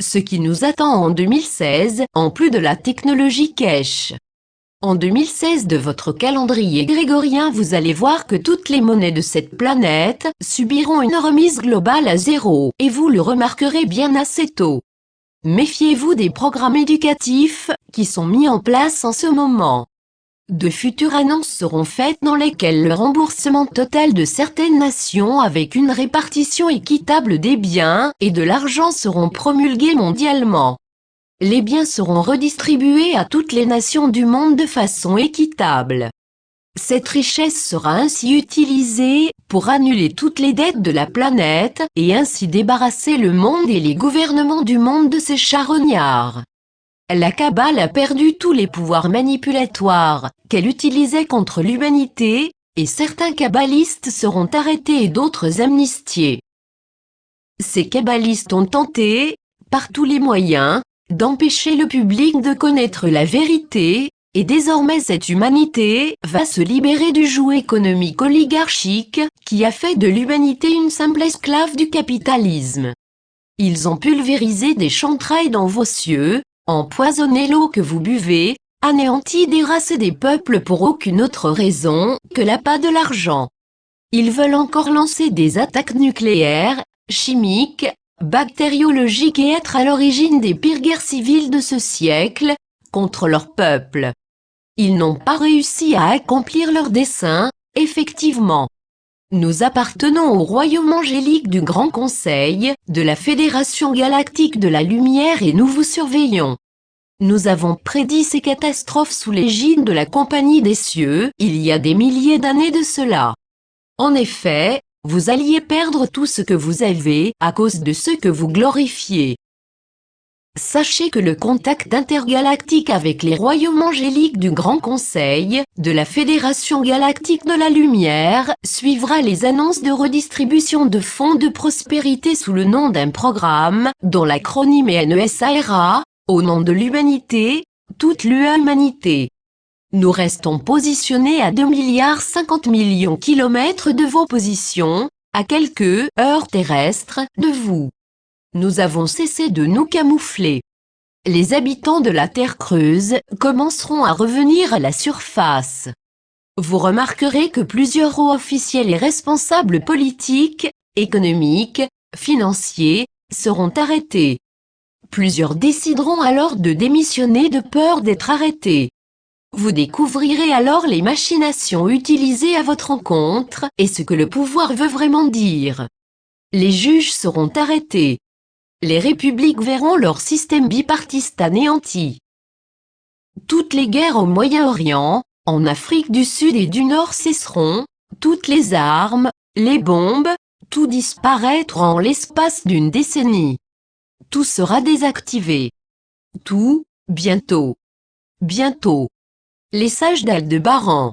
Ce qui nous attend en 2016, en plus de la technologie cash. En 2016 de votre calendrier grégorien, vous allez voir que toutes les monnaies de cette planète subiront une remise globale à zéro, et vous le remarquerez bien assez tôt. Méfiez-vous des programmes éducatifs qui sont mis en place en ce moment. De futures annonces seront faites dans lesquelles le remboursement total de certaines nations avec une répartition équitable des biens et de l'argent seront promulgués mondialement. Les biens seront redistribués à toutes les nations du monde de façon équitable. Cette richesse sera ainsi utilisée pour annuler toutes les dettes de la planète et ainsi débarrasser le monde et les gouvernements du monde de ces charognards. La Kabbale a perdu tous les pouvoirs manipulatoires qu'elle utilisait contre l'humanité, et certains kabbalistes seront arrêtés et d'autres amnistiés. Ces kabbalistes ont tenté, par tous les moyens, d'empêcher le public de connaître la vérité, et désormais cette humanité va se libérer du joug économique oligarchique qui a fait de l'humanité une simple esclave du capitalisme. Ils ont pulvérisé des chantrailles dans vos cieux, empoisonné l'eau que vous buvez, anéanti des races et des peuples pour aucune autre raison que l'appât de l'argent. Ils veulent encore lancer des attaques nucléaires, chimiques, bactériologiques et être à l'origine des pires guerres civiles de ce siècle, contre leur peuple. Ils n'ont pas réussi à accomplir leur dessein, effectivement. Nous appartenons au royaume angélique du Grand Conseil, de la Fédération Galactique de la Lumière et nous vous surveillons. Nous avons prédit ces catastrophes sous l'égide de la Compagnie des Cieux, il y a des milliers d'années de cela. En effet, vous alliez perdre tout ce que vous avez à cause de ce que vous glorifiez. Sachez que le contact intergalactique avec les royaumes angéliques du Grand Conseil, de la Fédération Galactique de la Lumière, suivra les annonces de redistribution de fonds de prospérité sous le nom d'un programme, dont l'acronyme est NESARA, au nom de l'humanité, toute l'humanité. Nous restons positionnés à 2,50 milliards de kilomètres de vos positions, à quelques heures terrestres de vous. Nous avons cessé de nous camoufler. Les habitants de la Terre creuse commenceront à revenir à la surface. Vous remarquerez que plusieurs hauts officiels et responsables politiques, économiques, financiers, seront arrêtés. Plusieurs décideront alors de démissionner de peur d'être arrêtés. Vous découvrirez alors les machinations utilisées à votre encontre et ce que le pouvoir veut vraiment dire. Les juges seront arrêtés. Les républiques verront leur système bipartiste anéanti. Toutes les guerres au Moyen-Orient, en Afrique du Sud et du Nord cesseront, toutes les armes, les bombes, tout disparaîtra en l'espace d'une décennie. Tout sera désactivé. Tout, bientôt. Bientôt. Les sages d'Aldébaran.